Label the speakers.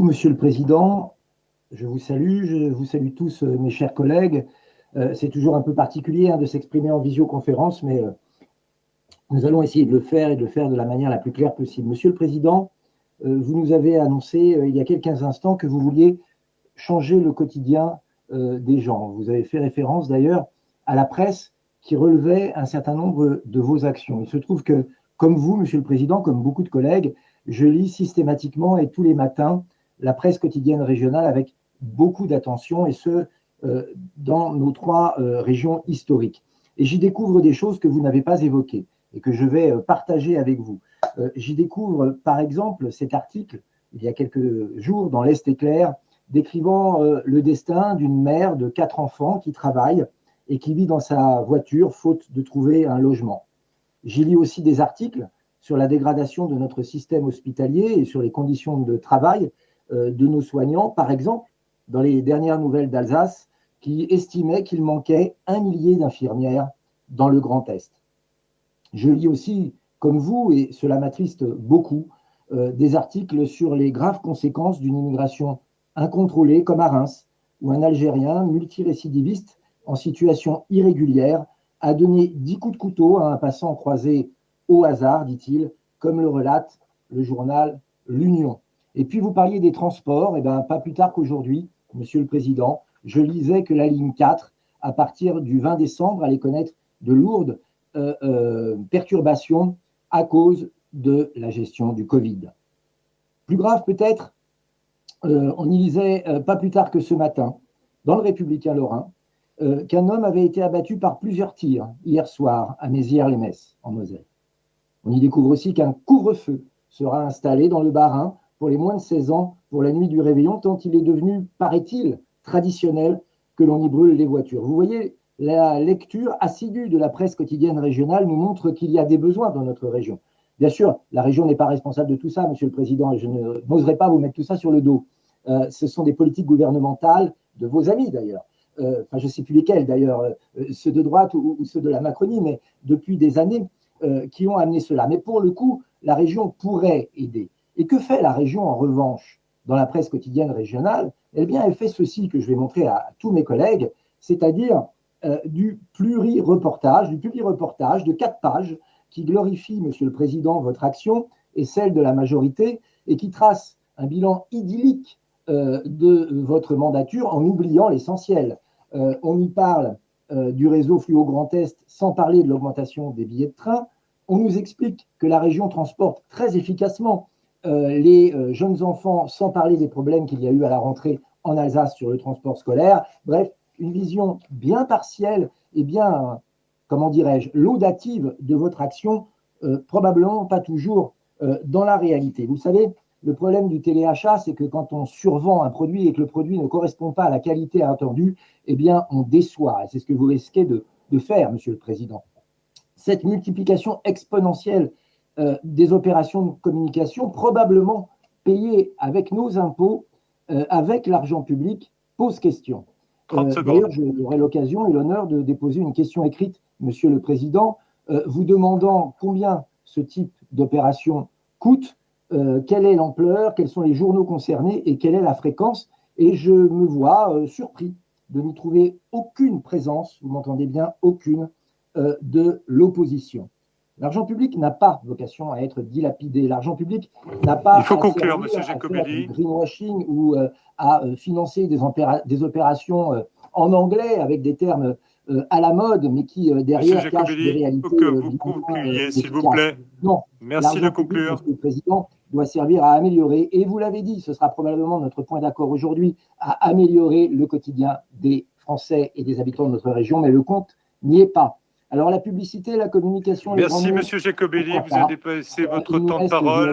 Speaker 1: Monsieur le Président, je vous salue tous mes chers collègues. C'est toujours un peu particulier de s'exprimer en visioconférence, mais nous allons essayer de le faire et de le faire de la manière la plus claire possible. Monsieur le Président, vous nous avez annoncé il y a quelques instants que vous vouliez changer le quotidien des gens. Vous avez fait référence d'ailleurs à la presse qui relevait un certain nombre de vos actions. Il se trouve que, comme vous, Monsieur le Président, comme beaucoup de collègues, je lis systématiquement et tous les matins la presse quotidienne régionale avec beaucoup d'attention, et ce, dans nos trois régions historiques. Et j'y découvre des choses que vous n'avez pas évoquées et que je vais partager avec vous. J'y découvre, par exemple, cet article, il y a quelques jours, dans l'Est éclair, décrivant le destin d'une mère de 4 enfants qui travaille et qui vit dans sa voiture faute de trouver un logement. J'y lis aussi des articles sur la dégradation de notre système hospitalier et sur les conditions de travail de nos soignants, par exemple, dans les dernières nouvelles d'Alsace, qui estimaient qu'il manquait 1 millier d'infirmières dans le Grand Est. Je lis aussi, comme vous, et cela m'attriste beaucoup, des articles sur les graves conséquences d'une immigration incontrôlée, comme à Reims, où un Algérien multirécidiviste en situation irrégulière a donné 10 coups de couteau à un passant croisé au hasard, dit-il, comme le relate le journal L'Union. Et puis vous parliez des transports, et bien pas plus tard qu'aujourd'hui, Monsieur le Président, je lisais que la ligne 4, à partir du 20 décembre, allait connaître de lourdes perturbations à cause de la gestion du Covid. Plus grave peut-être, on y lisait pas plus tard que ce matin, dans le Républicain Lorrain, qu'un homme avait été abattu par plusieurs tirs hier soir à Mézières-les-Messes, en Moselle. On y découvre aussi qu'un couvre-feu sera installé dans le Bas-Rhin pour les moins de 16 ans pour la nuit du réveillon, tant il est devenu, paraît-il, traditionnel que l'on y brûle les voitures. Vous voyez, la lecture assidue de la presse quotidienne régionale nous montre qu'il y a des besoins dans notre région. Bien sûr, la région n'est pas responsable de tout ça, Monsieur le Président, et je n'oserais pas vous mettre tout ça sur le dos. Ce sont des politiques gouvernementales, de vos amis d'ailleurs, je ne sais plus lesquels d'ailleurs, ceux de droite ou ceux de la Macronie, mais depuis des années, qui ont amené cela. Mais pour le coup, la région pourrait aider. Et que fait la région en revanche dans la presse quotidienne régionale? Eh bien, elle fait ceci que je vais montrer à tous mes collègues, c'est-à-dire du pluri-reportage de 4 pages qui glorifie, Monsieur le Président, votre action et celle de la majorité et qui trace un bilan idyllique de votre mandature en oubliant l'essentiel. On y parle du réseau Fluo Grand Est sans parler de l'augmentation des billets de train. On nous explique que la région transporte très efficacement les jeunes enfants, sans parler des problèmes qu'il y a eu à la rentrée en Alsace sur le transport scolaire. Bref, une vision bien partielle et bien, comment dirais-je, laudative de votre action, probablement pas toujours dans la réalité. Vous savez, le problème du téléachat, c'est que quand on survend un produit et que le produit ne correspond pas à la qualité attendue, eh bien, on déçoit. Et c'est ce que vous risquez de faire, Monsieur le Président. Cette multiplication exponentielle des opérations de communication, probablement payées avec nos impôts, avec l'argent public, pose question. D'ailleurs, j'aurai l'occasion et l'honneur de déposer une question écrite, Monsieur le Président, vous demandant combien ce type d'opération coûte, quelle est l'ampleur, quels sont les journaux concernés et quelle est la fréquence. Et je me vois surpris de n'y trouver aucune présence, vous m'entendez bien, aucune, de l'opposition. L'argent public n'a pas vocation à être dilapidé. L'argent public n'a pas
Speaker 2: Il faut conclure, Monsieur Jacobelli.
Speaker 1: À faire du greenwashing ou à financer des opérations en anglais avec des termes à la mode, mais qui derrière cachent des réalités.
Speaker 2: Il faut que vous concluiez, s'il vous plaît.
Speaker 1: Non,
Speaker 2: merci de conclure.
Speaker 1: Monsieur le Président, doit servir à améliorer, et vous l'avez dit, ce sera probablement notre point d'accord aujourd'hui, à améliorer le quotidien des Français et des habitants de notre région, mais le compte n'y est pas. Alors la publicité, la communication...
Speaker 2: Merci Monsieur Jacobelli, vous avez dépassé votre temps de parole.